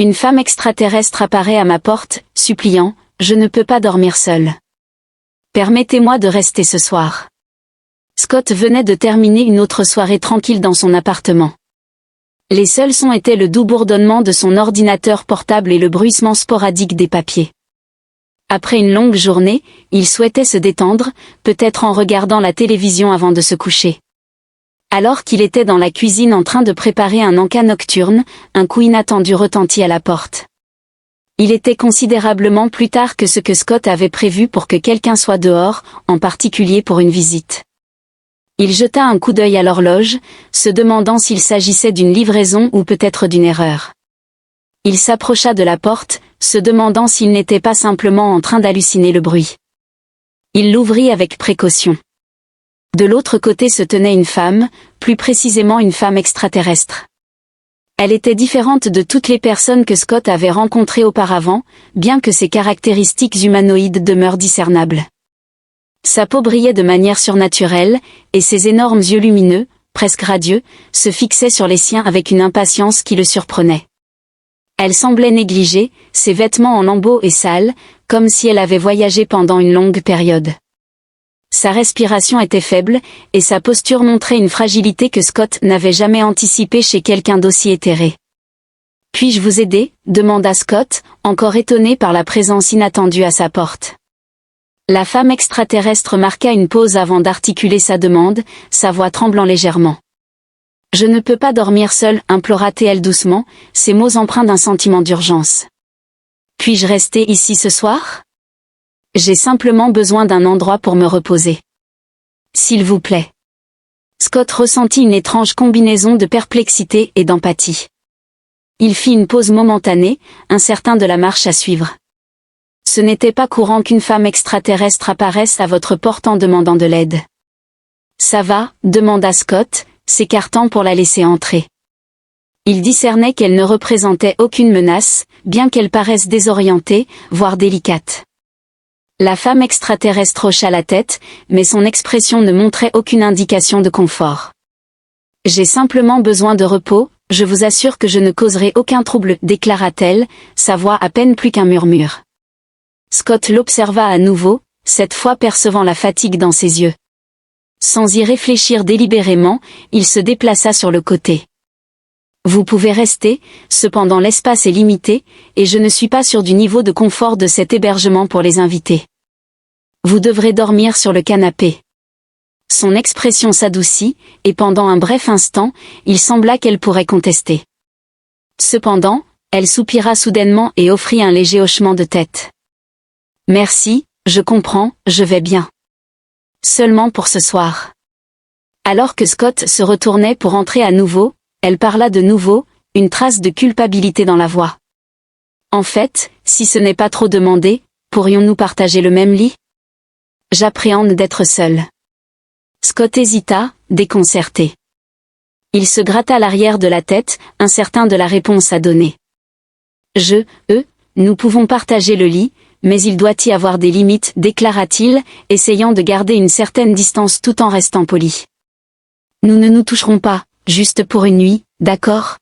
Une femme extraterrestre apparaît à ma porte, suppliant, « Je ne peux pas dormir seule. Permettez-moi de rester ce soir. » Scott venait de terminer une autre soirée tranquille dans son appartement. Les seuls sons étaient le doux bourdonnement de son ordinateur portable et le bruissement sporadique des papiers. Après une longue journée, il souhaitait se détendre, peut-être en regardant la télévision avant de se coucher. Alors qu'il était dans la cuisine en train de préparer un encas nocturne, un coup inattendu retentit à la porte. Il était considérablement plus tard que ce que Scott avait prévu pour que quelqu'un soit dehors, en particulier pour une visite. Il jeta un coup d'œil à l'horloge, se demandant s'il s'agissait d'une livraison ou peut-être d'une erreur. Il s'approcha de la porte, se demandant s'il n'était pas simplement en train d'halluciner le bruit. Il l'ouvrit avec précaution. De l'autre côté se tenait une femme, plus précisément une femme extraterrestre. Elle était différente de toutes les personnes que Scott avait rencontrées auparavant, bien que ses caractéristiques humanoïdes demeurent discernables. Sa peau brillait de manière surnaturelle, et ses énormes yeux lumineux, presque radieux, se fixaient sur les siens avec une impatience qui le surprenait. Elle semblait négligée, ses vêtements en lambeaux et sales, comme si elle avait voyagé pendant une longue période. Sa respiration était faible, et sa posture montrait une fragilité que Scott n'avait jamais anticipée chez quelqu'un d'aussi éthéré. « Puis-je vous aider ?» demanda Scott, encore étonné par la présence inattendue à sa porte. La femme extraterrestre marqua une pause avant d'articuler sa demande, sa voix tremblant légèrement. « Je ne peux pas dormir seule, implora-t-elle doucement, ses mots empreints d'un sentiment d'urgence. « Puis-je rester ici ce soir ? J'ai simplement besoin d'un endroit pour me reposer. S'il vous plaît. » Scott ressentit une étrange combinaison de perplexité et d'empathie. Il fit une pause momentanée, incertain de la marche à suivre. Ce n'était pas courant qu'une femme extraterrestre apparaisse à votre porte en demandant de l'aide. « Ça va ?» demanda Scott, s'écartant pour la laisser entrer. Il discernait qu'elle ne représentait aucune menace, bien qu'elle paraisse désorientée, voire délicate. La femme extraterrestre hocha la tête, mais son expression ne montrait aucune indication de confort. « J'ai simplement besoin de repos, je vous assure que je ne causerai aucun trouble, déclara-t-elle, sa voix à peine plus qu'un murmure. Scott l'observa à nouveau, cette fois percevant la fatigue dans ses yeux. Sans y réfléchir délibérément, il se déplaça sur le côté. « Vous pouvez rester, cependant l'espace est limité, et je ne suis pas sûr du niveau de confort de cet hébergement pour les invités. Vous devrez dormir sur le canapé. » Son expression s'adoucit, et pendant un bref instant, il sembla qu'elle pourrait contester. Cependant, elle soupira soudainement et offrit un léger hochement de tête. « Merci, je comprends, je vais bien. Seulement pour ce soir. » Alors que Scott se retournait pour entrer à nouveau, elle parla de nouveau, une trace de culpabilité dans la voix. « En fait, si ce n'est pas trop demandé, pourrions-nous partager le même lit ? J'appréhende d'être seule. » Scott hésita, déconcerté. Il se gratta l'arrière de la tête, incertain de la réponse à donner. « Nous pouvons partager le lit, mais il doit y avoir des limites, déclara-t-il, essayant de garder une certaine distance tout en restant poli. Nous ne nous toucherons pas, juste pour une nuit, d'accord ?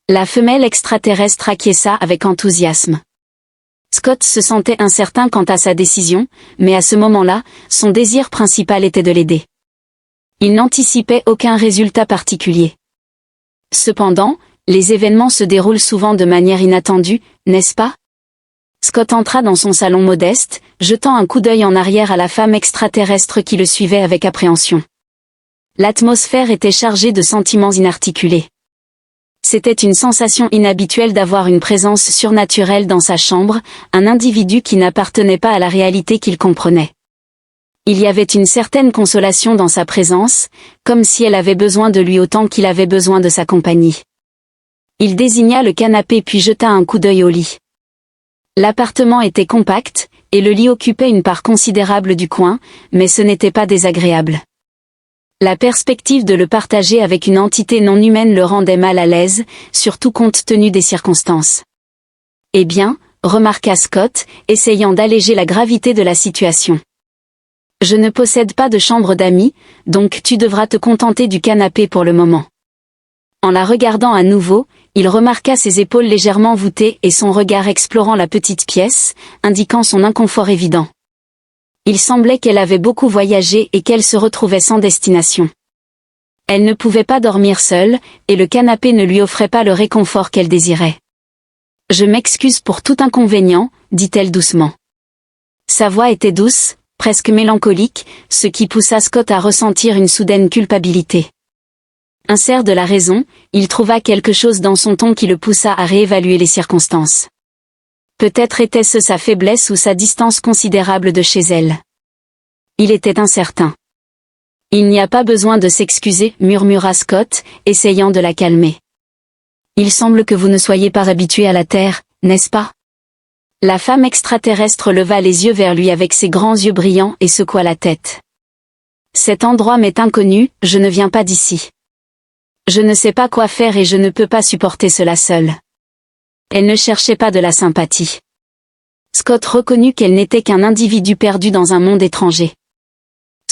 La femelle extraterrestre acquiesça avec enthousiasme. Scott se sentait incertain quant à sa décision, mais à ce moment-là, son désir principal était de l'aider. Il n'anticipait aucun résultat particulier. Cependant, les événements se déroulent souvent de manière inattendue, n'est-ce pas ? Scott entra dans son salon modeste, jetant un coup d'œil en arrière à la femme extraterrestre qui le suivait avec appréhension. L'atmosphère était chargée de sentiments inarticulés. C'était une sensation inhabituelle d'avoir une présence surnaturelle dans sa chambre, un individu qui n'appartenait pas à la réalité qu'il comprenait. Il y avait une certaine consolation dans sa présence, comme si elle avait besoin de lui autant qu'il avait besoin de sa compagnie. Il désigna le canapé puis jeta un coup d'œil au lit. L'appartement était compact, et le lit occupait une part considérable du coin, mais ce n'était pas désagréable. La perspective de le partager avec une entité non humaine le rendait mal à l'aise, surtout compte tenu des circonstances. « Eh bien, » remarqua Scott, essayant d'alléger la gravité de la situation. « Je ne possède pas de chambre d'amis, donc tu devras te contenter du canapé pour le moment. » En la regardant à nouveau, il remarqua ses épaules légèrement voûtées et son regard explorant la petite pièce, indiquant son inconfort évident. Il semblait qu'elle avait beaucoup voyagé et qu'elle se retrouvait sans destination. Elle ne pouvait pas dormir seule, et le canapé ne lui offrait pas le réconfort qu'elle désirait. « Je m'excuse pour tout inconvénient », dit-elle doucement. Sa voix était douce, presque mélancolique, ce qui poussa Scott à ressentir une soudaine culpabilité. Incertain de la raison, il trouva quelque chose dans son ton qui le poussa à réévaluer les circonstances. Peut-être était-ce sa faiblesse ou sa distance considérable de chez elle. Il était incertain. « Il n'y a pas besoin de s'excuser, » murmura Scott, essayant de la calmer. « Il semble que vous ne soyez pas habitué à la Terre, n'est-ce pas ?» La femme extraterrestre leva les yeux vers lui avec ses grands yeux brillants et secoua la tête. « Cet endroit m'est inconnu, je ne viens pas d'ici. Je ne sais pas quoi faire et je ne peux pas supporter cela seule. » Elle ne cherchait pas de la sympathie. Scott reconnut qu'elle n'était qu'un individu perdu dans un monde étranger.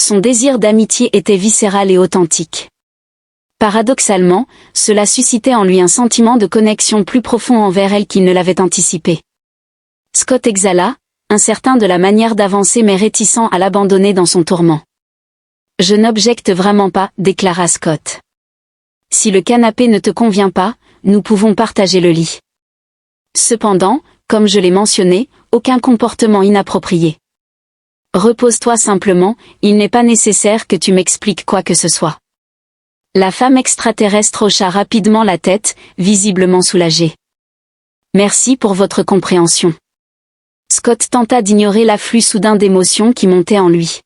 Son désir d'amitié était viscéral et authentique. Paradoxalement, cela suscitait en lui un sentiment de connexion plus profond envers elle qu'il ne l'avait anticipé. Scott exhala, incertain de la manière d'avancer mais réticent à l'abandonner dans son tourment. « Je n'objecte vraiment pas, » déclara Scott. « Si le canapé ne te convient pas, nous pouvons partager le lit. Cependant, comme je l'ai mentionné, aucun comportement inapproprié. Repose-toi simplement, il n'est pas nécessaire que tu m'expliques quoi que ce soit. » La femme extraterrestre hocha rapidement la tête, visiblement soulagée. « Merci pour votre compréhension. » Scott tenta d'ignorer l'afflux soudain d'émotions qui montait en lui.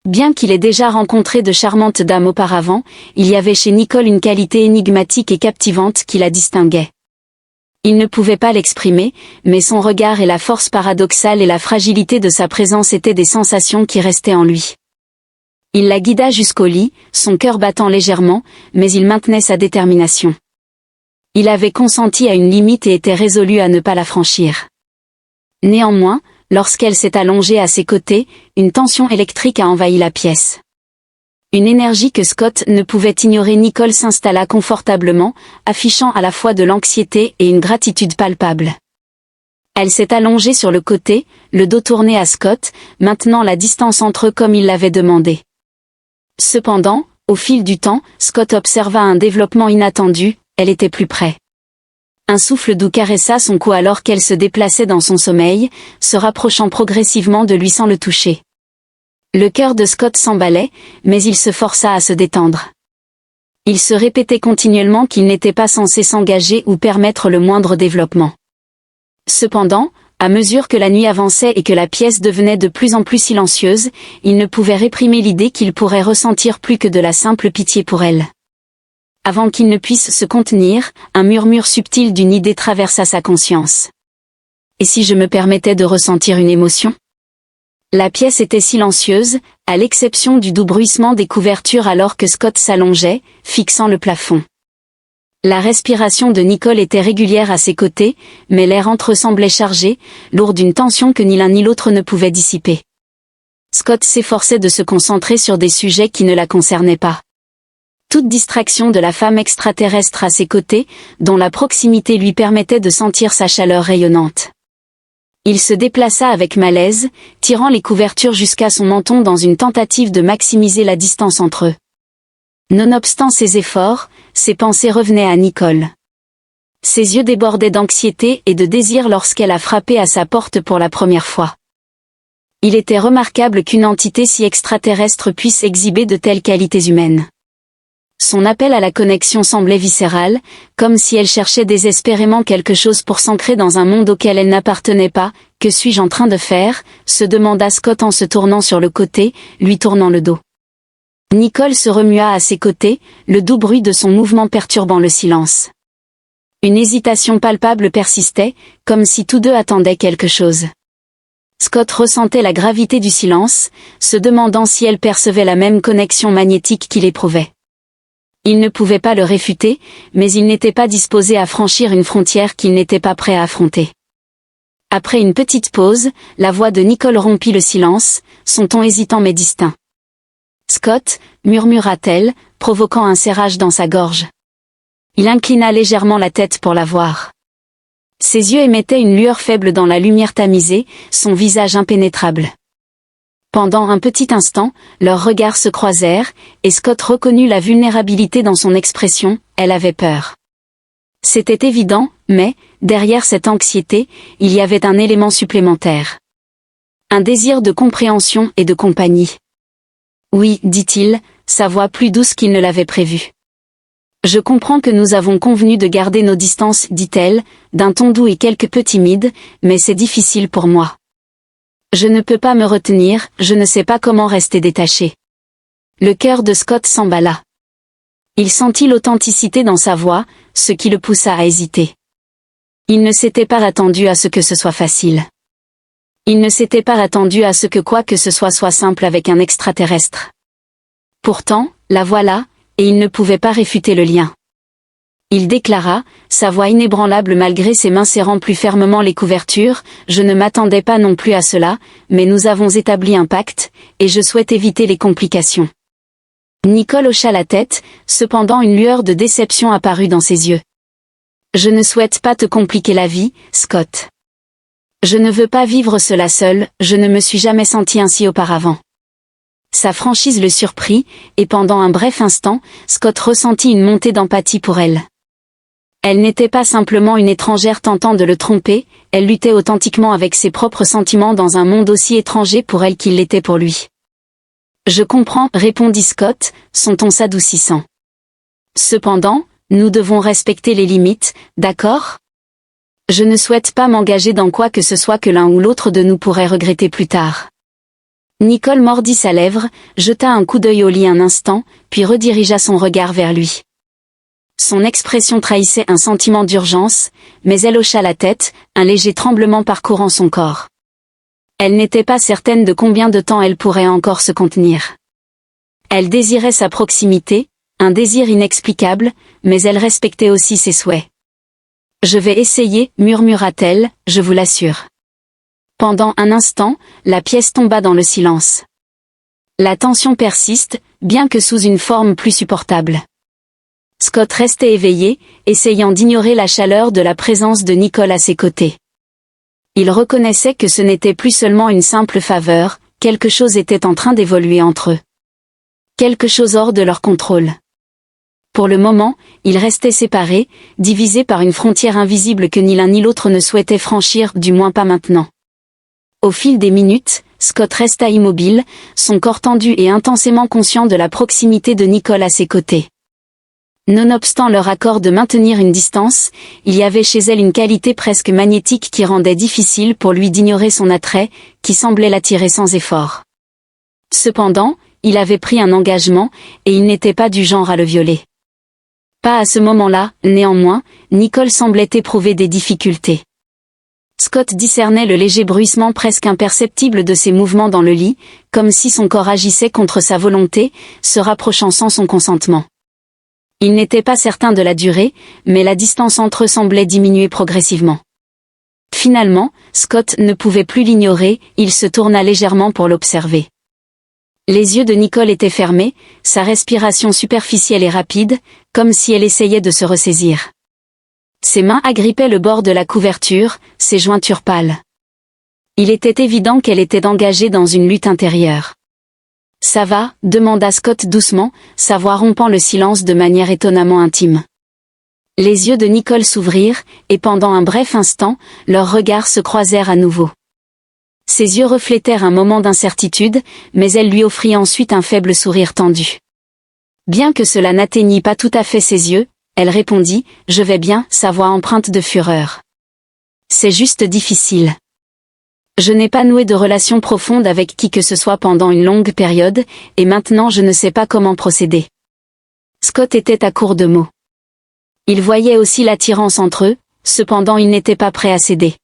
Bien qu'il ait déjà rencontré de charmantes dames auparavant, il y avait chez Nicole une qualité énigmatique et captivante qui la distinguait. Il ne pouvait pas l'exprimer, mais son regard et la force paradoxale et la fragilité de sa présence étaient des sensations qui restaient en lui. Il la guida jusqu'au lit, son cœur battant légèrement, mais il maintenait sa détermination. Il avait consenti à une limite et était résolu à ne pas la franchir. Néanmoins, lorsqu'elle s'est allongée à ses côtés, une tension électrique a envahi la pièce. Une énergie que Scott ne pouvait ignorer. Nicole s'installa confortablement, affichant à la fois de l'anxiété et une gratitude palpable. Elle s'est allongée sur le côté, le dos tourné à Scott, maintenant la distance entre eux comme il l'avait demandé. Cependant, au fil du temps, Scott observa un développement inattendu, elle était plus près. Un souffle doux caressa son cou alors qu'elle se déplaçait dans son sommeil, se rapprochant progressivement de lui sans le toucher. Le cœur de Scott s'emballait, mais il se força à se détendre. Il se répétait continuellement qu'il n'était pas censé s'engager ou permettre le moindre développement. Cependant, à mesure que la nuit avançait et que la pièce devenait de plus en plus silencieuse, il ne pouvait réprimer l'idée qu'il pourrait ressentir plus que de la simple pitié pour elle. Avant qu'il ne puisse se contenir, un murmure subtil d'une idée traversa sa conscience. Et si je me permettais de ressentir une émotion ? La pièce était silencieuse, à l'exception du doux bruissement des couvertures alors que Scott s'allongeait, fixant le plafond. La respiration de Nicole était régulière à ses côtés, mais l'air entre eux semblait chargé, lourd d'une tension que ni l'un ni l'autre ne pouvait dissiper. Scott s'efforçait de se concentrer sur des sujets qui ne la concernaient pas. Toute distraction de la femme extraterrestre à ses côtés, dont la proximité lui permettait de sentir sa chaleur rayonnante. Il se déplaça avec malaise, tirant les couvertures jusqu'à son menton dans une tentative de maximiser la distance entre eux. Nonobstant ses efforts, ses pensées revenaient à Nicole. Ses yeux débordaient d'anxiété et de désir lorsqu'elle a frappé à sa porte pour la première fois. Il était remarquable qu'une entité si extraterrestre puisse exhiber de telles qualités humaines. Son appel à la connexion semblait viscéral, comme si elle cherchait désespérément quelque chose pour s'ancrer dans un monde auquel elle n'appartenait pas. « Que suis-je en train de faire ?» se demanda Scott en se tournant sur le côté, lui tournant le dos. Nicole se remua à ses côtés, le doux bruit de son mouvement perturbant le silence. Une hésitation palpable persistait, comme si tous deux attendaient quelque chose. Scott ressentait la gravité du silence, se demandant si elle percevait la même connexion magnétique qu'il éprouvait. Il ne pouvait pas le réfuter, mais il n'était pas disposé à franchir une frontière qu'il n'était pas prêt à affronter. Après une petite pause, la voix de Nicole rompit le silence, son ton hésitant mais distinct. « Scott » murmura-t-elle, provoquant un serrage dans sa gorge. Il inclina légèrement la tête pour la voir. Ses yeux émettaient une lueur faible dans la lumière tamisée, son visage impénétrable. Pendant un petit instant, leurs regards se croisèrent, et Scott reconnut la vulnérabilité dans son expression, elle avait peur. C'était évident, mais, derrière cette anxiété, il y avait un élément supplémentaire. Un désir de compréhension et de compagnie. Oui, dit-il, sa voix plus douce qu'il ne l'avait prévu. Je comprends que nous avons convenu de garder nos distances, dit-elle, d'un ton doux et quelque peu timide, mais c'est difficile pour moi. Je ne peux pas me retenir, je ne sais pas comment rester détaché. Le cœur de Scott s'emballa. Il sentit l'authenticité dans sa voix, ce qui le poussa à hésiter. Il ne s'était pas attendu à ce que ce soit facile. Il ne s'était pas attendu à ce que quoi que ce soit simple avec un extraterrestre. Pourtant, la voilà, et il ne pouvait pas réfuter le lien. Il déclara, sa voix inébranlable malgré ses mains serrant plus fermement les couvertures, « Je ne m'attendais pas non plus à cela, mais nous avons établi un pacte, et je souhaite éviter les complications. » Nicole hocha la tête, cependant une lueur de déception apparut dans ses yeux. « Je ne souhaite pas te compliquer la vie, Scott. Je ne veux pas vivre cela seul, je ne me suis jamais senti ainsi auparavant. » Sa franchise le surprit, et pendant un bref instant, Scott ressentit une montée d'empathie pour elle. Elle n'était pas simplement une étrangère tentant de le tromper, elle luttait authentiquement avec ses propres sentiments dans un monde aussi étranger pour elle qu'il l'était pour lui. « Je comprends, répondit Scott, son ton s'adoucissant. Cependant, nous devons respecter les limites, d'accord ? Je ne souhaite pas m'engager dans quoi que ce soit que l'un ou l'autre de nous pourrait regretter plus tard. » Nicole mordit sa lèvre, jeta un coup d'œil au lit un instant, puis redirigea son regard vers lui. Son expression trahissait un sentiment d'urgence, mais elle hocha la tête, un léger tremblement parcourant son corps. Elle n'était pas certaine de combien de temps elle pourrait encore se contenir. Elle désirait sa proximité, un désir inexplicable, mais elle respectait aussi ses souhaits. « Je vais essayer, murmura-t-elle, je vous l'assure. » Pendant un instant, la pièce tomba dans le silence. La tension persiste, bien que sous une forme plus supportable. Scott restait éveillé, essayant d'ignorer la chaleur de la présence de Nicole à ses côtés. Il reconnaissait que ce n'était plus seulement une simple faveur, quelque chose était en train d'évoluer entre eux. Quelque chose hors de leur contrôle. Pour le moment, ils restaient séparés, divisés par une frontière invisible que ni l'un ni l'autre ne souhaitait franchir, du moins pas maintenant. Au fil des minutes, Scott resta immobile, son corps tendu et intensément conscient de la proximité de Nicole à ses côtés. Nonobstant leur accord de maintenir une distance, il y avait chez elle une qualité presque magnétique qui rendait difficile pour lui d'ignorer son attrait, qui semblait l'attirer sans effort. Cependant, il avait pris un engagement, et il n'était pas du genre à le violer. Pas à ce moment-là, néanmoins, Nicole semblait éprouver des difficultés. Scott discernait le léger bruissement presque imperceptible de ses mouvements dans le lit, comme si son corps agissait contre sa volonté, se rapprochant sans son consentement. Il n'était pas certain de la durée, mais la distance entre eux semblait diminuer progressivement. Finalement, Scott ne pouvait plus l'ignorer, il se tourna légèrement pour l'observer. Les yeux de Nicole étaient fermés, sa respiration superficielle et rapide, comme si elle essayait de se ressaisir. Ses mains agrippaient le bord de la couverture, ses jointures pâles. Il était évident qu'elle était engagée dans une lutte intérieure. « Ça va ?» demanda Scott doucement, sa voix rompant le silence de manière étonnamment intime. Les yeux de Nicole s'ouvrirent, et pendant un bref instant, leurs regards se croisèrent à nouveau. Ses yeux reflétèrent un moment d'incertitude, mais elle lui offrit ensuite un faible sourire tendu. Bien que cela n'atteignît pas tout à fait ses yeux, elle répondit, « Je vais bien », sa voix empreinte de fureur. « C'est juste difficile. Je n'ai pas noué de relation profonde avec qui que ce soit pendant une longue période, et maintenant je ne sais pas comment procéder. » Scott était à court de mots. Il voyait aussi l'attirance entre eux, cependant il n'était pas prêt à céder.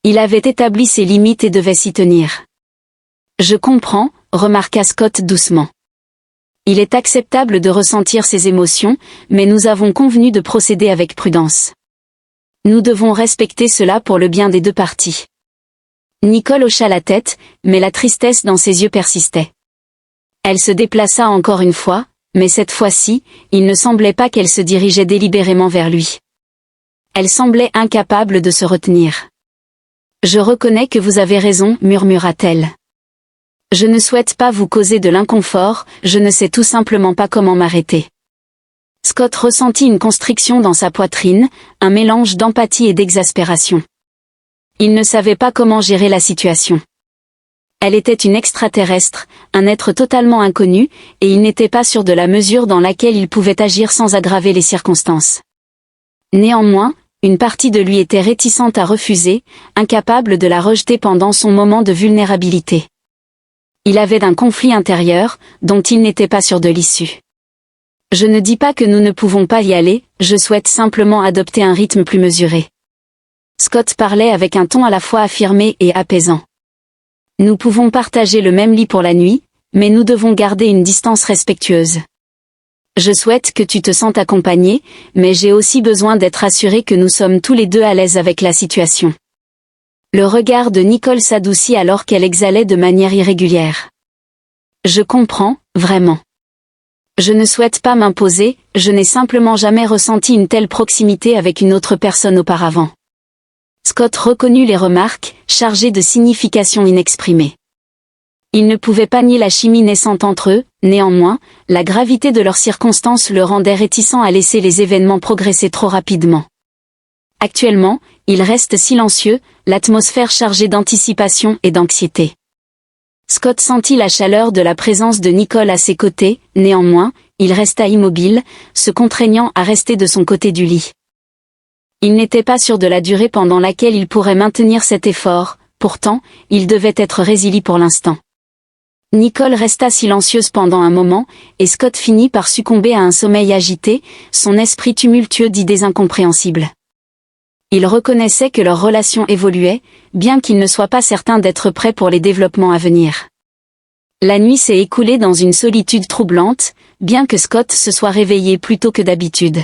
Il avait établi ses limites et devait s'y tenir. « Je comprends », remarqua Scott doucement. « Il est acceptable de ressentir ses émotions, mais nous avons convenu de procéder avec prudence. Nous devons respecter cela pour le bien des deux parties. » Nicole hocha la tête, mais la tristesse dans ses yeux persistait. Elle se déplaça encore une fois, mais cette fois-ci, il ne semblait pas qu'elle se dirigeait délibérément vers lui. Elle semblait incapable de se retenir. « Je reconnais que vous avez raison, murmura-t-elle. Je ne souhaite pas vous causer de l'inconfort, je ne sais tout simplement pas comment m'arrêter. » Scott ressentit une constriction dans sa poitrine, un mélange d'empathie et d'exaspération. Il ne savait pas comment gérer la situation. Elle était une extraterrestre, un être totalement inconnu, et il n'était pas sûr de la mesure dans laquelle il pouvait agir sans aggraver les circonstances. Néanmoins, une partie de lui était réticente à refuser, incapable de la rejeter pendant son moment de vulnérabilité. Il avait un conflit intérieur, dont il n'était pas sûr de l'issue. « Je ne dis pas que nous ne pouvons pas y aller, je souhaite simplement adopter un rythme plus mesuré. » Scott parlait avec un ton à la fois affirmé et apaisant. « Nous pouvons partager le même lit pour la nuit, mais nous devons garder une distance respectueuse. Je souhaite que tu te sentes accompagné, mais j'ai aussi besoin d'être assuré que nous sommes tous les deux à l'aise avec la situation. » Le regard de Nicole s'adoucit alors qu'elle exhalait de manière irrégulière. « Je comprends, vraiment. Je ne souhaite pas m'imposer, je n'ai simplement jamais ressenti une telle proximité avec une autre personne auparavant. » Scott reconnut les remarques, chargées de signification inexprimée. Il ne pouvait pas nier la chimie naissante entre eux, néanmoins, la gravité de leurs circonstances le rendait réticent à laisser les événements progresser trop rapidement. Actuellement, il reste silencieux, l'atmosphère chargée d'anticipation et d'anxiété. Scott sentit la chaleur de la présence de Nicole à ses côtés, néanmoins, il resta immobile, se contraignant à rester de son côté du lit. Il n'était pas sûr de la durée pendant laquelle il pourrait maintenir cet effort, pourtant, il devait être résili pour l'instant. Nicole resta silencieuse pendant un moment, et Scott finit par succomber à un sommeil agité, son esprit tumultueux d'idées incompréhensibles. Il reconnaissait que leur relation évoluait, bien qu'il ne soit pas certain d'être prêt pour les développements à venir. La nuit s'est écoulée dans une solitude troublante, bien que Scott se soit réveillé plus tôt que d'habitude.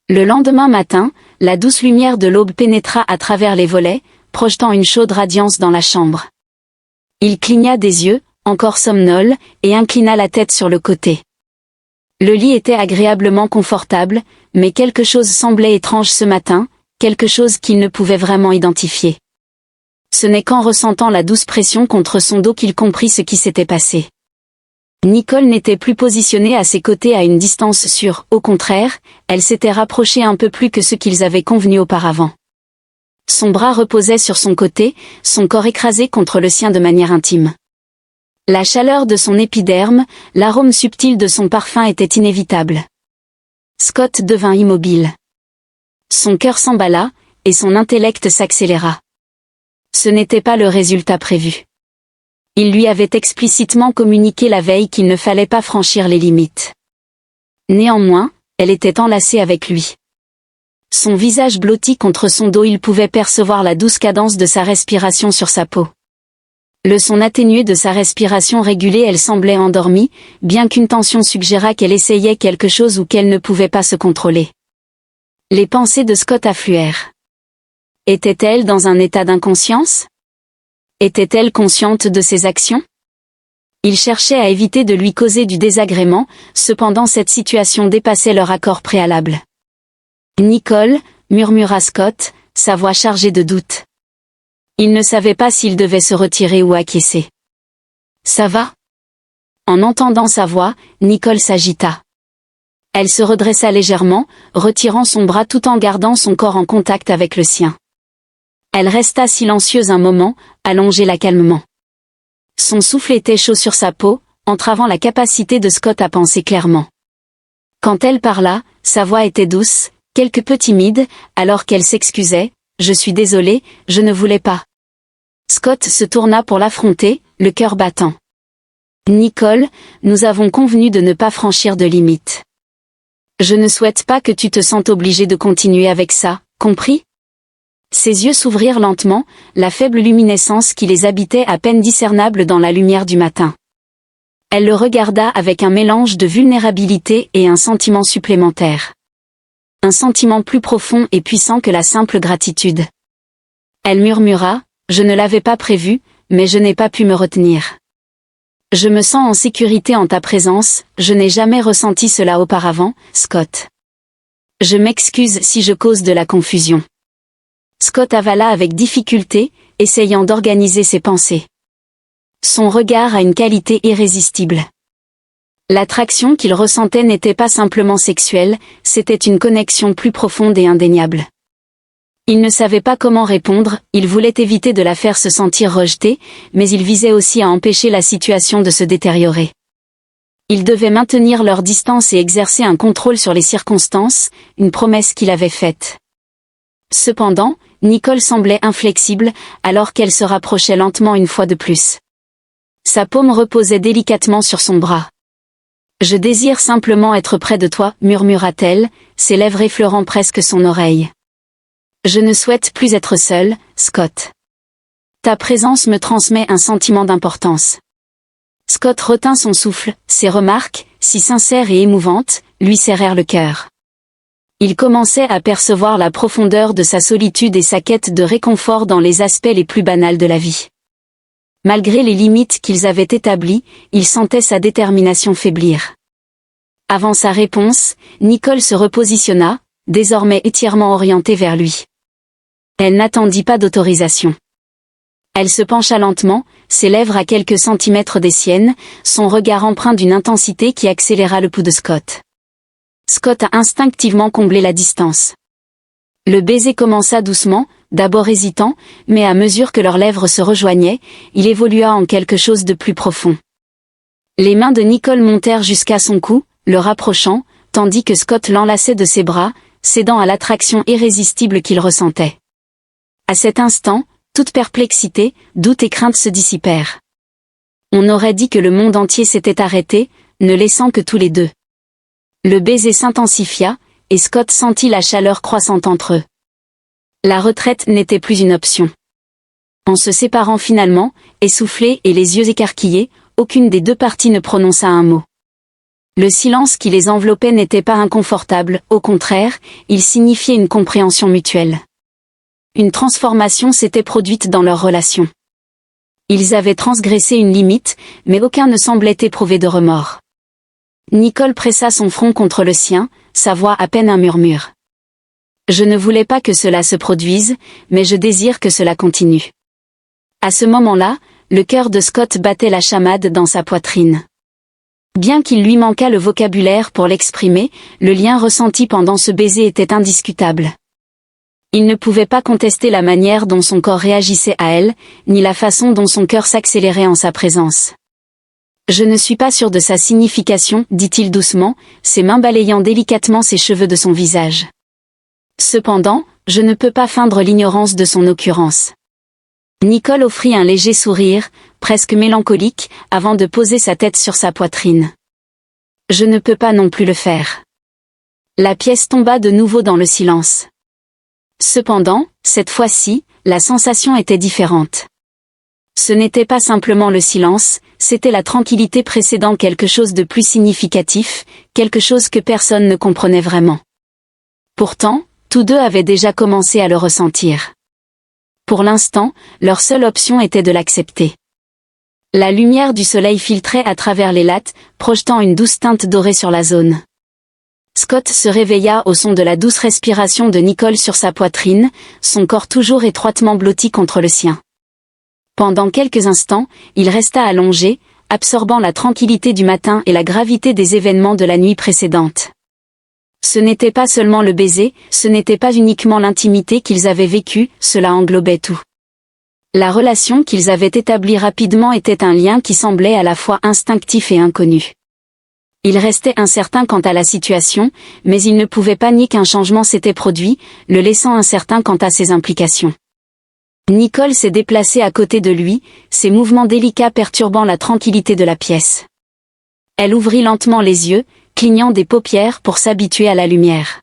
Le lendemain matin, la douce lumière de l'aube pénétra à travers les volets, projetant une chaude radiance dans la chambre. Il cligna des yeux, encore somnole, et inclina la tête sur le côté. Le lit était agréablement confortable, mais quelque chose semblait étrange ce matin, quelque chose qu'il ne pouvait vraiment identifier. Ce n'est qu'en ressentant la douce pression contre son dos qu'il comprit ce qui s'était passé. Nicole n'était plus positionnée à ses côtés à une distance sûre, au contraire, elle s'était rapprochée un peu plus que ce qu'ils avaient convenu auparavant. Son bras reposait sur son côté, son corps écrasé contre le sien de manière intime. La chaleur de son épiderme, l'arôme subtil de son parfum était inévitable. Scott devint immobile. Son cœur s'emballa, et son intellect s'accéléra. Ce n'était pas le résultat prévu. Il lui avait explicitement communiqué la veille qu'il ne fallait pas franchir les limites. Néanmoins, elle était enlacée avec lui. Son visage blotti contre son dos, il pouvait percevoir la douce cadence de sa respiration sur sa peau. Le son atténué de sa respiration régulée, elle semblait endormie, bien qu'une tension suggérât qu'elle essayait quelque chose ou qu'elle ne pouvait pas se contrôler. Les pensées de Scott affluèrent. Était-elle dans un état d'inconscience? Était-elle consciente de ses actions? Il cherchait à éviter de lui causer du désagrément, cependant cette situation dépassait leur accord préalable. « Nicole » murmura Scott, sa voix chargée de doute. Il ne savait pas s'il devait se retirer ou acquiescer. « Ça va ?» En entendant sa voix, Nicole s'agita. Elle se redressa légèrement, retirant son bras tout en gardant son corps en contact avec le sien. Elle resta silencieuse un moment, allongée calmement. Son souffle était chaud sur sa peau, entravant la capacité de Scott à penser clairement. Quand elle parla, sa voix était douce, quelque peu timide, alors qu'elle s'excusait. « Je suis désolée, je ne voulais pas. » Scott se tourna pour l'affronter, le cœur battant. « Nicole, nous avons convenu de ne pas franchir de limite. Je ne souhaite pas que tu te sentes obligée de continuer avec ça, compris ?» Ses yeux s'ouvrirent lentement, la faible luminescence qui les habitait à peine discernable dans la lumière du matin. Elle le regarda avec un mélange de vulnérabilité et un sentiment supplémentaire. Un sentiment plus profond et puissant que la simple gratitude. Elle murmura, « Je ne l'avais pas prévu, mais je n'ai pas pu me retenir. Je me sens en sécurité en ta présence, je n'ai jamais ressenti cela auparavant, Scott. Je m'excuse si je cause de la confusion. Scott avala avec difficulté, essayant d'organiser ses pensées. Son regard a une qualité irrésistible. L'attraction qu'il ressentait n'était pas simplement sexuelle, c'était une connexion plus profonde et indéniable. Il ne savait pas comment répondre, il voulait éviter de la faire se sentir rejetée, mais il visait aussi à empêcher la situation de se détériorer. Il devait maintenir leur distance et exercer un contrôle sur les circonstances, une promesse qu'il avait faite. Cependant, Nicole semblait inflexible, alors qu'elle se rapprochait lentement une fois de plus. Sa paume reposait délicatement sur son bras. « Je désire simplement être près de toi, murmura-t-elle, ses lèvres effleurant presque son oreille. Je ne souhaite plus être seule, Scott. Ta présence me transmet un sentiment d'importance. » Scott retint son souffle, ses remarques, si sincères et émouvantes, lui serrèrent le cœur. Il commençait à percevoir la profondeur de sa solitude et sa quête de réconfort dans les aspects les plus banals de la vie. Malgré les limites qu'ils avaient établies, il sentait sa détermination faiblir. Avant sa réponse, Nicole se repositionna, désormais entièrement orientée vers lui. Elle n'attendit pas d'autorisation. Elle se pencha lentement, ses lèvres à quelques centimètres des siennes, son regard empreint d'une intensité qui accéléra le pouls de Scott. Scott a instinctivement comblé la distance. Le baiser commença doucement, d'abord hésitant, mais à mesure que leurs lèvres se rejoignaient, il évolua en quelque chose de plus profond. Les mains de Nicole montèrent jusqu'à son cou, le rapprochant, tandis que Scott l'enlaçait de ses bras, cédant à l'attraction irrésistible qu'il ressentait. À cet instant, toute perplexité, doute et crainte se dissipèrent. On aurait dit que le monde entier s'était arrêté, ne laissant que tous les deux. Le baiser s'intensifia, et Scott sentit la chaleur croissante entre eux. La retraite n'était plus une option. En se séparant finalement, essoufflés et les yeux écarquillés, aucune des deux parties ne prononça un mot. Le silence qui les enveloppait n'était pas inconfortable, au contraire, il signifiait une compréhension mutuelle. Une transformation s'était produite dans leur relation. Ils avaient transgressé une limite, mais aucun ne semblait éprouver de remords. Nicole pressa son front contre le sien, sa voix à peine un murmure. « Je ne voulais pas que cela se produise, mais je désire que cela continue. » À ce moment-là, le cœur de Scott battait la chamade dans sa poitrine. Bien qu'il lui manquât le vocabulaire pour l'exprimer, le lien ressenti pendant ce baiser était indiscutable. Il ne pouvait pas contester la manière dont son corps réagissait à elle, ni la façon dont son cœur s'accélérait en sa présence. « Je ne suis pas sûr de sa signification, dit-il doucement, ses mains balayant délicatement ses cheveux de son visage. Cependant, je ne peux pas feindre l'ignorance de son occurrence. » Nicole offrit un léger sourire, presque mélancolique, avant de poser sa tête sur sa poitrine. « Je ne peux pas non plus le faire. » La pièce tomba de nouveau dans le silence. Cependant, cette fois-ci, la sensation était différente. Ce n'était pas simplement le silence, c'était la tranquillité précédant quelque chose de plus significatif, quelque chose que personne ne comprenait vraiment. Pourtant, tous deux avaient déjà commencé à le ressentir. Pour l'instant, leur seule option était de l'accepter. La lumière du soleil filtrait à travers les lattes, projetant une douce teinte dorée sur la zone. Scott se réveilla au son de la douce respiration de Nicole sur sa poitrine, son corps toujours étroitement blotti contre le sien. Pendant quelques instants, il resta allongé, absorbant la tranquillité du matin et la gravité des événements de la nuit précédente. Ce n'était pas seulement le baiser, ce n'était pas uniquement l'intimité qu'ils avaient vécue, cela englobait tout. La relation qu'ils avaient établie rapidement était un lien qui semblait à la fois instinctif et inconnu. Il restait incertain quant à la situation, mais il ne pouvait pas nier qu'un changement s'était produit, le laissant incertain quant à ses implications. Nicole s'est déplacée à côté de lui, ses mouvements délicats perturbant la tranquillité de la pièce. Elle ouvrit lentement les yeux, clignant des paupières pour s'habituer à la lumière.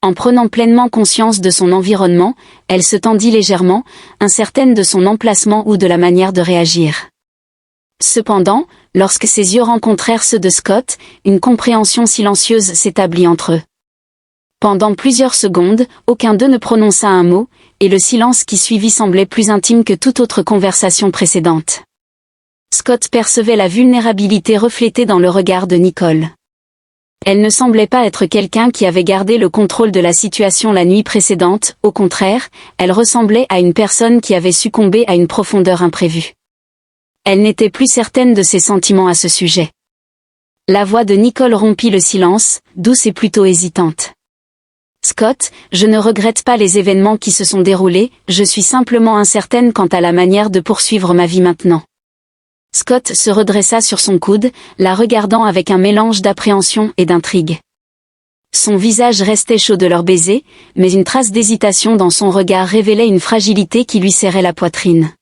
En prenant pleinement conscience de son environnement, elle se tendit légèrement, incertaine de son emplacement ou de la manière de réagir. Cependant, lorsque ses yeux rencontrèrent ceux de Scott, une compréhension silencieuse s'établit entre eux. Pendant plusieurs secondes, aucun d'eux ne prononça un mot, et le silence qui suivit semblait plus intime que toute autre conversation précédente. Scott percevait la vulnérabilité reflétée dans le regard de Nicole. Elle ne semblait pas être quelqu'un qui avait gardé le contrôle de la situation la nuit précédente, au contraire, elle ressemblait à une personne qui avait succombé à une profondeur imprévue. Elle n'était plus certaine de ses sentiments à ce sujet. La voix de Nicole rompit le silence, douce et plutôt hésitante. Scott, je ne regrette pas les événements qui se sont déroulés, je suis simplement incertaine quant à la manière de poursuivre ma vie maintenant. Scott se redressa sur son coude, la regardant avec un mélange d'appréhension et d'intrigue. Son visage restait chaud de leur baiser, mais une trace d'hésitation dans son regard révélait une fragilité qui lui serrait la poitrine.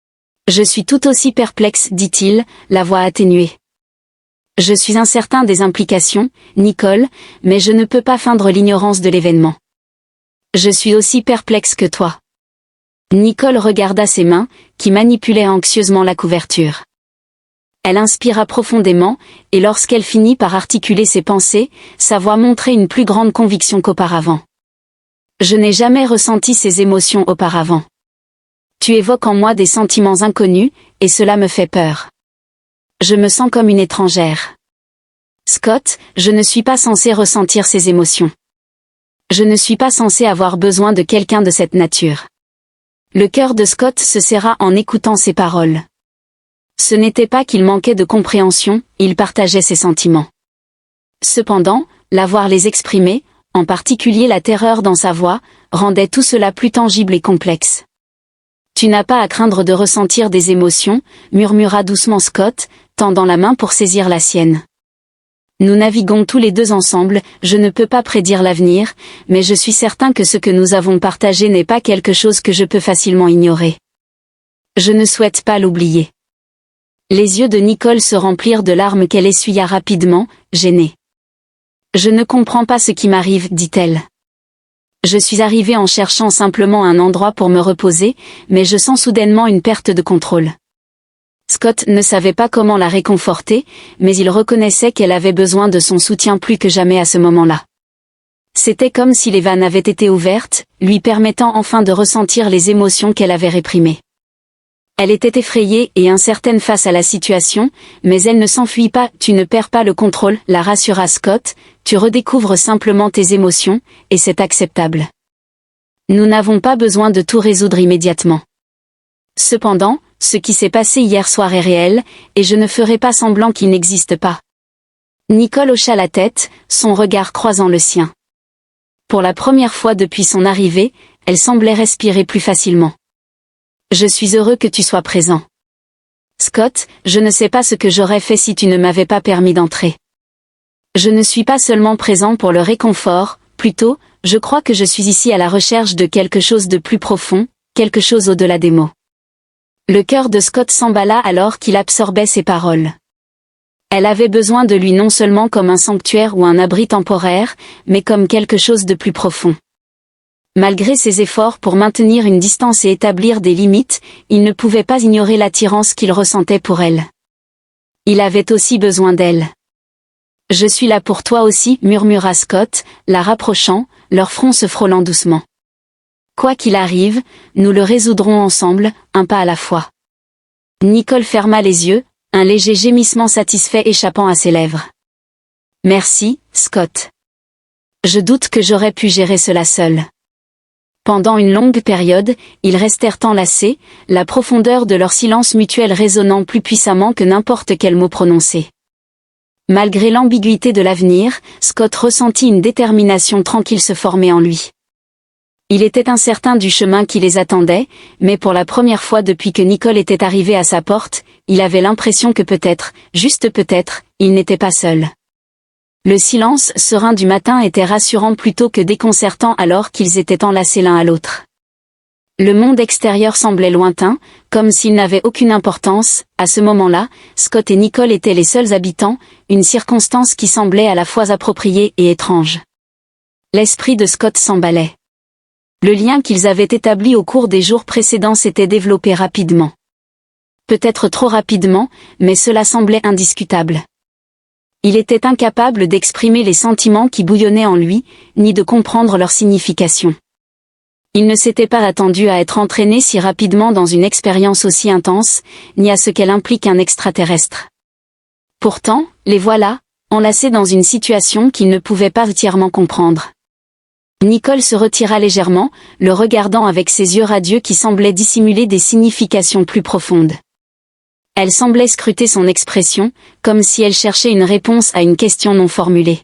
« Je suis tout aussi perplexe, dit-il, la voix atténuée. Je suis incertain des implications, Nicole, mais je ne peux pas feindre l'ignorance de l'événement. Je suis aussi perplexe que toi. » Nicole regarda ses mains, qui manipulaient anxieusement la couverture. Elle inspira profondément, et lorsqu'elle finit par articuler ses pensées, sa voix montrait une plus grande conviction qu'auparavant. Je n'ai jamais ressenti ces émotions auparavant. Tu évoques en moi des sentiments inconnus, et cela me fait peur. Je me sens comme une étrangère. Scott, je ne suis pas censé ressentir ces émotions. Je ne suis pas censé avoir besoin de quelqu'un de cette nature. Le cœur de Scott se serra en écoutant ces paroles. Ce n'était pas qu'il manquait de compréhension, il partageait ses sentiments. Cependant, la voir les exprimer, en particulier la terreur dans sa voix, rendait tout cela plus tangible et complexe. « Tu n'as pas à craindre de ressentir des émotions, » murmura doucement Scott, tendant la main pour saisir la sienne. « Nous naviguons tous les deux ensemble, je ne peux pas prédire l'avenir, mais je suis certain que ce que nous avons partagé n'est pas quelque chose que je peux facilement ignorer. Je ne souhaite pas l'oublier. » Les yeux de Nicole se remplirent de larmes qu'elle essuya rapidement, gênée. « Je ne comprends pas ce qui m'arrive, dit-elle. Je suis arrivée en cherchant simplement un endroit pour me reposer, mais je sens soudainement une perte de contrôle. » Scott ne savait pas comment la réconforter, mais il reconnaissait qu'elle avait besoin de son soutien plus que jamais à ce moment-là. C'était comme si les vannes avaient été ouvertes, lui permettant enfin de ressentir les émotions qu'elle avait réprimées. Elle était effrayée et incertaine face à la situation, mais elle ne s'enfuit pas. « Tu ne perds pas le contrôle, » la rassura Scott, « tu redécouvres simplement tes émotions, et c'est acceptable. Nous n'avons pas besoin de tout résoudre immédiatement. Cependant, ce qui s'est passé hier soir est réel, et je ne ferai pas semblant qu'il n'existe pas. » Nicole hocha la tête, son regard croisant le sien. Pour la première fois depuis son arrivée, elle semblait respirer plus facilement. Je suis heureux que tu sois présent. Scott, je ne sais pas ce que j'aurais fait si tu ne m'avais pas permis d'entrer. Je ne suis pas seulement présent pour le réconfort, plutôt, je crois que je suis ici à la recherche de quelque chose de plus profond, quelque chose au-delà des mots. Le cœur de Scott s'emballa alors qu'il absorbait ces paroles. Elle avait besoin de lui non seulement comme un sanctuaire ou un abri temporaire, mais comme quelque chose de plus profond. Malgré ses efforts pour maintenir une distance et établir des limites, il ne pouvait pas ignorer l'attirance qu'il ressentait pour elle. Il avait aussi besoin d'elle. « Je suis là pour toi aussi, » murmura Scott, la rapprochant, leurs fronts se frôlant doucement. « Quoi qu'il arrive, nous le résoudrons ensemble, un pas à la fois. » Nicole ferma les yeux, un léger gémissement satisfait échappant à ses lèvres. « Merci, Scott. Je doute que j'aurais pu gérer cela seul. » Pendant une longue période, ils restèrent enlacés, la profondeur de leur silence mutuel résonnant plus puissamment que n'importe quel mot prononcé. Malgré l'ambiguïté de l'avenir, Scott ressentit une détermination tranquille se former en lui. Il était incertain du chemin qui les attendait, mais pour la première fois depuis que Nicole était arrivée à sa porte, il avait l'impression que peut-être, juste peut-être, il n'était pas seul. Le silence serein du matin était rassurant plutôt que déconcertant alors qu'ils étaient enlacés l'un à l'autre. Le monde extérieur semblait lointain, comme s'il n'avait aucune importance. À ce moment-là, Scott et Nicole étaient les seuls habitants, une circonstance qui semblait à la fois appropriée et étrange. L'esprit de Scott s'emballait. Le lien qu'ils avaient établi au cours des jours précédents s'était développé rapidement. Peut-être trop rapidement, mais cela semblait indiscutable. Il était incapable d'exprimer les sentiments qui bouillonnaient en lui, ni de comprendre leur signification. Il ne s'était pas attendu à être entraîné si rapidement dans une expérience aussi intense, ni à ce qu'elle implique un extraterrestre. Pourtant, les voilà, enlacés dans une situation qu'ils ne pouvaient pas entièrement comprendre. Nicole se retira légèrement, le regardant avec ses yeux radieux qui semblaient dissimuler des significations plus profondes. Elle semblait scruter son expression, comme si elle cherchait une réponse à une question non formulée.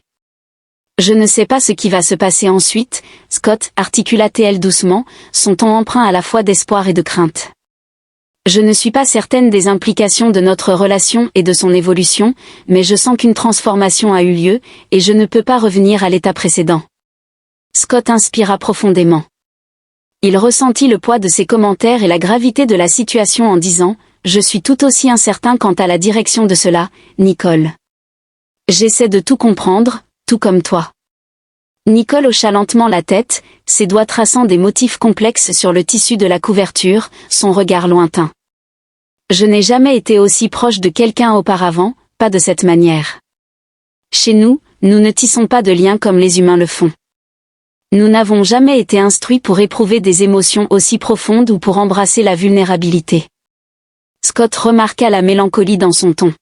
« Je ne sais pas ce qui va se passer ensuite, Scott, » articula-t-elle doucement, son ton empreint à la fois d'espoir et de crainte. « Je ne suis pas certaine des implications de notre relation et de son évolution, mais je sens qu'une transformation a eu lieu, et je ne peux pas revenir à l'état précédent. » Scott inspira profondément. Il ressentit le poids de ses commentaires et la gravité de la situation en disant « Je suis tout aussi incertain quant à la direction de cela, Nicole. J'essaie de tout comprendre, tout comme toi. » Nicole hocha lentement la tête, ses doigts traçant des motifs complexes sur le tissu de la couverture, son regard lointain. « Je n'ai jamais été aussi proche de quelqu'un auparavant, pas de cette manière. Chez nous, nous ne tissons pas de liens comme les humains le font. Nous n'avons jamais été instruits pour éprouver des émotions aussi profondes ou pour embrasser la vulnérabilité. » Scott remarqua la mélancolie dans son ton.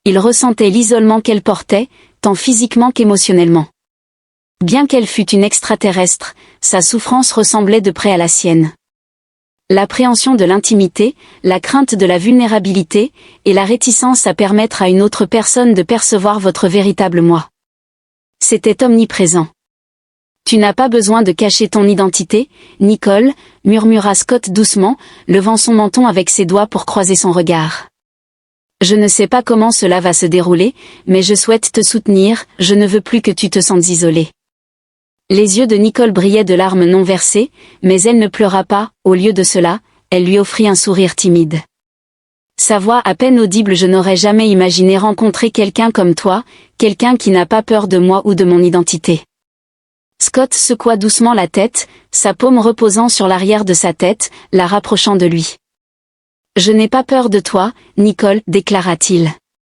Il ressentait l'isolement qu'elle portait, tant physiquement qu'émotionnellement. Bien qu'elle fût une extraterrestre, sa souffrance ressemblait de près à la sienne. L'appréhension de l'intimité, la crainte de la vulnérabilité, et la réticence à permettre à une autre personne de percevoir votre véritable moi. C'était omniprésent. « Tu n'as pas besoin de cacher ton identité, Nicole, » murmura Scott doucement, levant son menton avec ses doigts pour croiser son regard. « Je ne sais pas comment cela va se dérouler, mais je souhaite te soutenir, je ne veux plus que tu te sentes isolée. » Les yeux de Nicole brillaient de larmes non versées, mais elle ne pleura pas, au lieu de cela, elle lui offrit un sourire timide. Sa voix à peine audible « Je n'aurais jamais imaginé rencontrer quelqu'un comme toi, quelqu'un qui n'a pas peur de moi ou de mon identité. » Scott secoua doucement la tête, sa paume reposant sur l'arrière de sa tête, la rapprochant de lui. « Je n'ai pas peur de toi, Nicole, » déclara-t-il.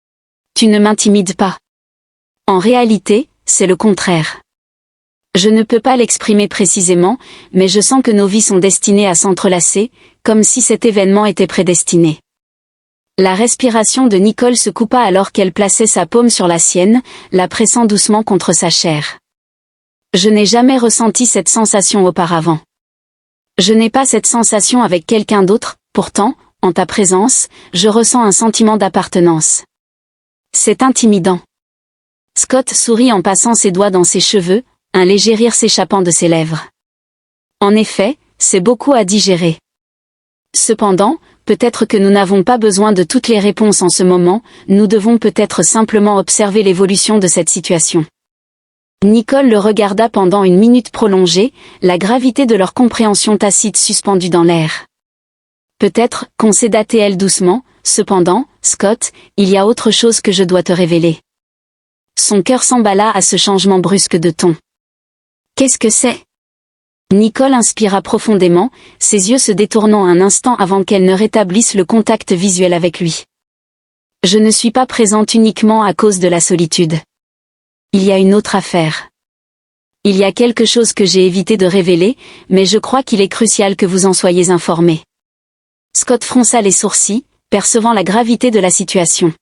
« Tu ne m'intimides pas. En réalité, c'est le contraire. Je ne peux pas l'exprimer précisément, mais je sens que nos vies sont destinées à s'entrelacer, comme si cet événement était prédestiné. » La respiration de Nicole se coupa alors qu'elle plaçait sa paume sur la sienne, la pressant doucement contre sa chair. Je n'ai jamais ressenti cette sensation auparavant. Je n'ai pas cette sensation avec quelqu'un d'autre, pourtant, en ta présence, je ressens un sentiment d'appartenance. C'est intimidant. Scott sourit en passant ses doigts dans ses cheveux, un léger rire s'échappant de ses lèvres. En effet, c'est beaucoup à digérer. Cependant, peut-être que nous n'avons pas besoin de toutes les réponses en ce moment, nous devons peut-être simplement observer l'évolution de cette situation. Nicole le regarda pendant une minute prolongée, la gravité de leur compréhension tacite suspendue dans l'air. Peut-être, concéda-t-elle doucement, cependant, Scott, il y a autre chose que je dois te révéler. Son cœur s'emballa à ce changement brusque de ton. Qu'est-ce que c'est ? Nicole inspira profondément, ses yeux se détournant un instant avant qu'elle ne rétablisse le contact visuel avec lui. Je ne suis pas présente uniquement à cause de la solitude. Il y a une autre affaire. Il y a quelque chose que j'ai évité de révéler, mais je crois qu'il est crucial que vous en soyez informés. Scott fronça les sourcils, percevant la gravité de la situation.